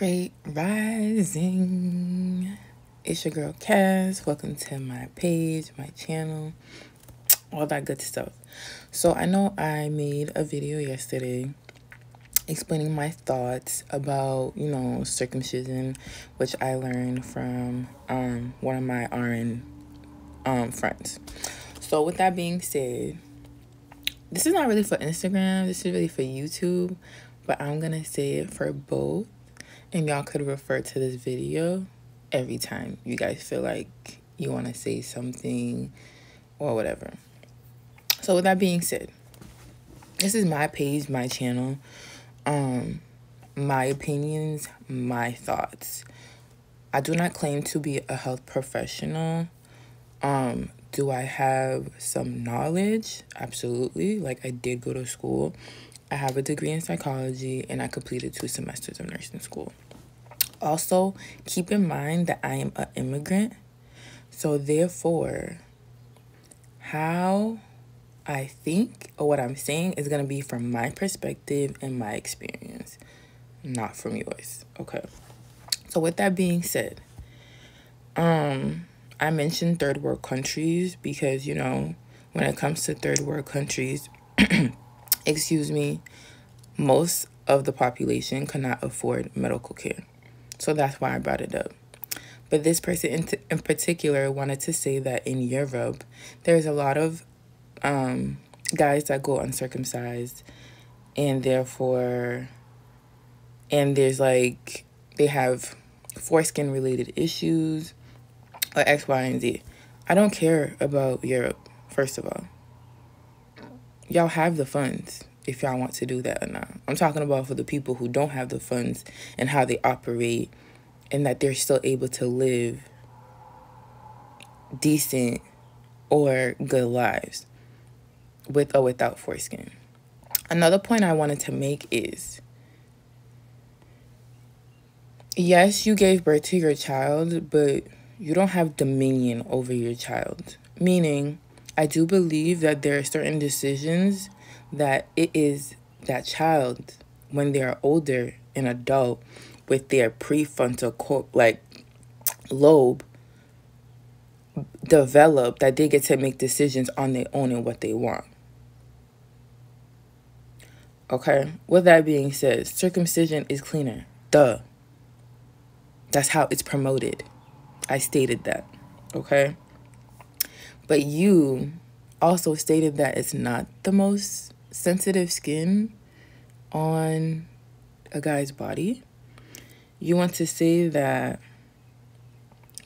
Great Rising. It's your girl Cass. Welcome to my page, my channel, all that good stuff. So I know I made a video yesterday explaining my thoughts about, circumcision, which I learned from one of my RN friends. So with that being said, this is not really for Instagram. This is really for YouTube, but I'm going to say it for both. And y'all could refer to this video every time you guys feel like you want to say something or whatever. So with that being said, this is my page, my channel, my opinions, my thoughts. I do not claim to be a health professional. Do I have some knowledge? Absolutely. Like, I did go to school. I have a degree in psychology, and I completed 2 semesters of nursing school. Also, keep in mind that I am an immigrant. So therefore, how I think or what I'm saying is going to be from my perspective and my experience, not from yours. Okay. So with that being said, I mentioned third world countries because, when it comes to third world countries, excuse me, most of the population cannot afford medical care. So that's why I brought it up. But this person in particular wanted to say that in Europe, there's a lot of guys that go uncircumcised, and therefore, there's like, they have foreskin related issues or X, Y, and Z. I don't care about Europe, first of all. Y'all have the funds if y'all want to do that or not. I'm talking about for the people who don't have the funds and how they operate, and that they're still able to live decent or good lives with or without foreskin. Another point I wanted to make is, yes, you gave birth to your child, but you don't have dominion over your child. Meaning, I do believe that there are certain decisions that it is that child, when they're older, an adult, with their prefrontal lobe develop, that they get to make decisions on their own and what they want. Okay? With that being said, circumcision is cleaner. Duh. That's how it's promoted. I stated that. Okay? But you also stated that it's not the most sensitive skin on a guy's body. You want to say that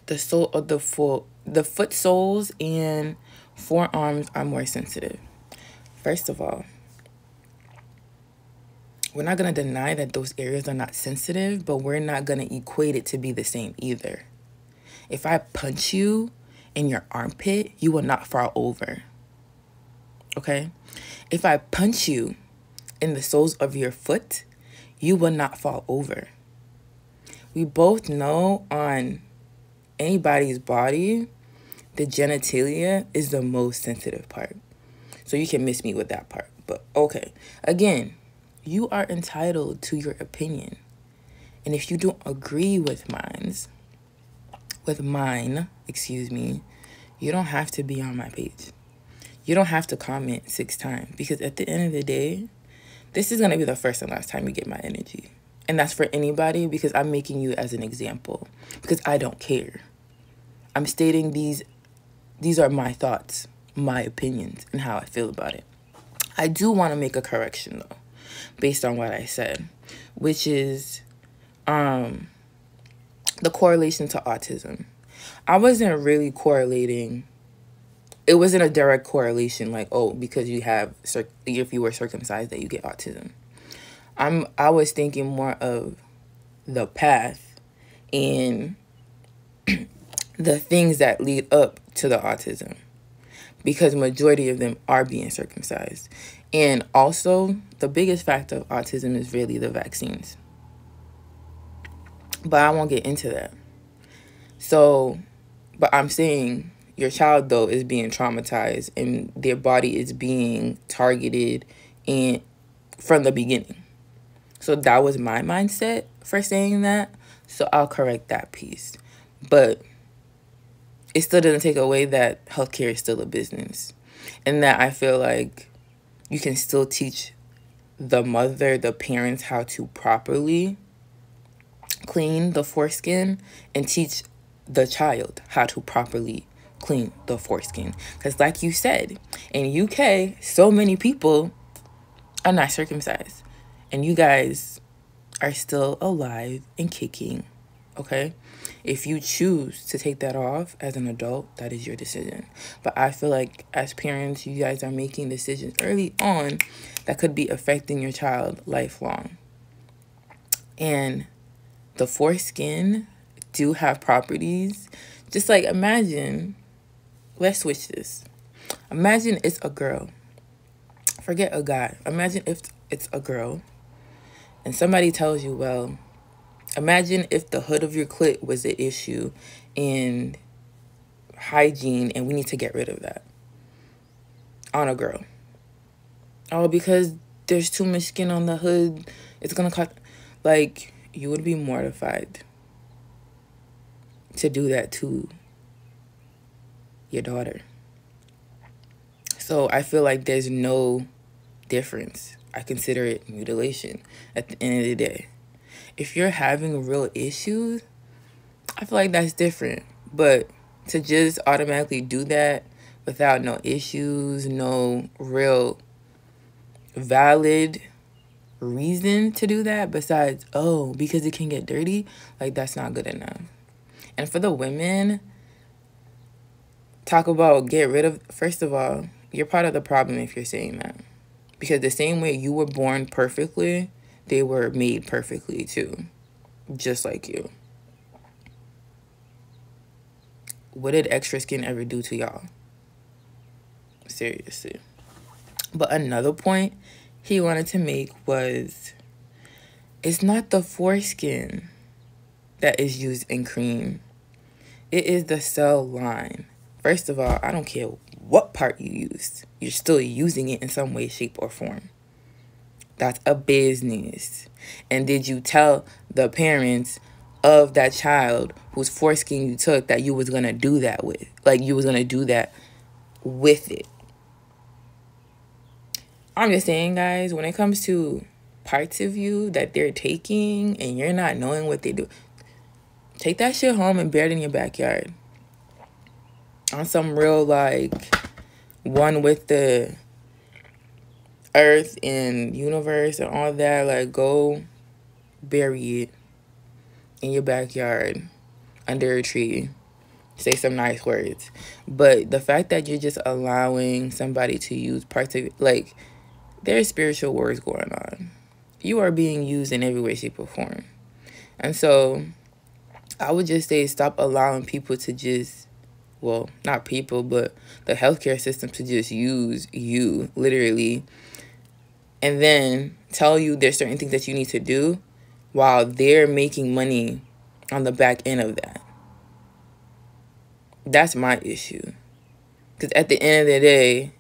the sole of the foot soles and forearms are more sensitive. First of all, we're not going to deny that those areas are not sensitive, but we're not going to equate it to be the same either. If I punch you in your armpit, you will not fall over. Okay? If I punch you in the soles of your foot, you will not fall over. We both know on anybody's body, the genitalia is the most sensitive part. So you can miss me with that part. But okay. Again, you are entitled to your opinion. And if you don't agree with mine, you don't have to be on my page. You don't have to comment 6 times, because at the end of the day, this is going to be the first and last time you get my energy. And that's for anybody, because I'm making you as an example, because I don't care. I'm stating these are my thoughts, my opinions, and how I feel about it. I do want to make a correction, though, based on what I said, which is the correlation to autism. I wasn't really correlating. It wasn't a direct correlation like, oh, because if you were circumcised that you get autism. I was thinking more of the path and the things that lead up to the autism, because majority of them are being circumcised. And also, the biggest factor of autism is really the vaccines. But I won't get into that. So, but I'm saying your child, though, is being traumatized and their body is being targeted from the beginning. So that was my mindset for saying that. So I'll correct that piece. But it still doesn't take away that healthcare is still a business. And that I feel like you can still teach the mother, the parents, how to properly clean the foreskin and teach the child how to properly clean the foreskin. Because like you said, in UK, so many people are not circumcised. And you guys are still alive and kicking, okay? If you choose to take that off as an adult, that is your decision. But I feel like as parents, you guys are making decisions early on that could be affecting your child lifelong. And the foreskin do have properties. Just like imagine, let's switch this. Imagine it's a girl. Forget a guy. Imagine if it's a girl and somebody tells you, well, imagine if the hood of your clit was the issue in hygiene and we need to get rid of that on a girl. Oh, because there's too much skin on the hood, it's going to cut. Like, you would be mortified to do that to your daughter. So I feel like there's no difference. I consider it mutilation at the end of the day. If you're having real issues, I feel like that's different. But to just automatically do that without no issues, no real valid reason to do that besides, oh, because it can get dirty, like that's not good enough. And for the women, talk about get rid of, first of all, you're part of the problem if you're saying that. Because the same way you were born perfectly, they were made perfectly too. Just like you. What did extra skin ever do to y'all? Seriously. But another point he wanted to make was, it's not the foreskin that is used in cream. It is the cell line. First of all, I don't care what part you used. You're still using it in some way, shape, or form. That's a business. And did you tell the parents of that child whose foreskin you took that you was going to do that with? Like, you was going to do that with it. I'm just saying, guys, when it comes to parts of you that they're taking and you're not knowing what they do, take that shit home and bury it in your backyard. On some real, like, one with the earth and universe and all that, like, go bury it in your backyard under a tree. Say some nice words. But the fact that you're just allowing somebody to use parts of it, like, there's spiritual wars going on. You are being used in every way, shape, or form. And so I would just say stop allowing people to just, well, not people, but the healthcare system to just use you, literally, and then tell you there's certain things that you need to do while they're making money on the back end of that. That's my issue. Because at the end of the day,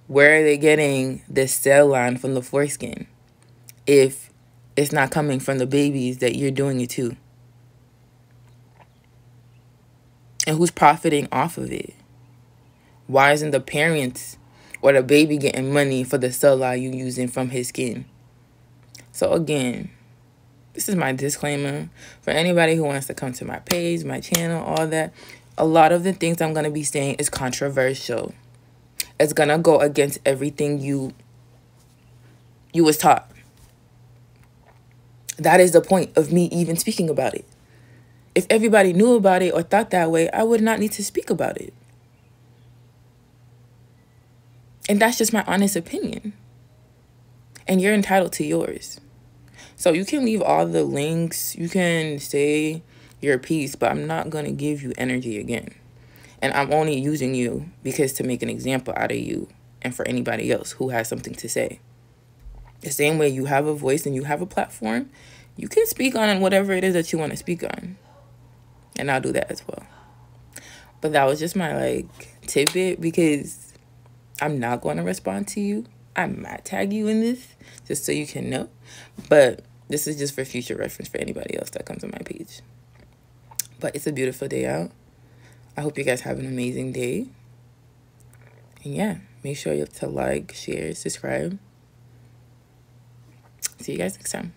where are they getting this cell line from the foreskin if it's not coming from the babies that you're doing it to? And who's profiting off of it? Why isn't the parents or the baby getting money for the cell line you using from his skin? So again, this is my disclaimer for anybody who wants to come to my page, my channel, all that. A lot of the things I'm going to be saying is controversial. It's going to go against everything you was taught. That is the point of me even speaking about it. If everybody knew about it or thought that way, I would not need to speak about it. And that's just my honest opinion. And you're entitled to yours. So you can leave all the links. You can say your piece, but I'm not going to give you energy again. And I'm only using you because to make an example out of you and for anybody else who has something to say. The same way you have a voice and you have a platform, you can speak on whatever it is that you want to speak on. And I'll do that as well. But that was just my, like, tidbit because I'm not going to respond to you. I might tag you in this just so you can know. But This is just for future reference for anybody else that comes on my page. But it's a beautiful day out. I hope you guys have an amazing day. And yeah, make sure you have to like, share, subscribe. See you guys next time.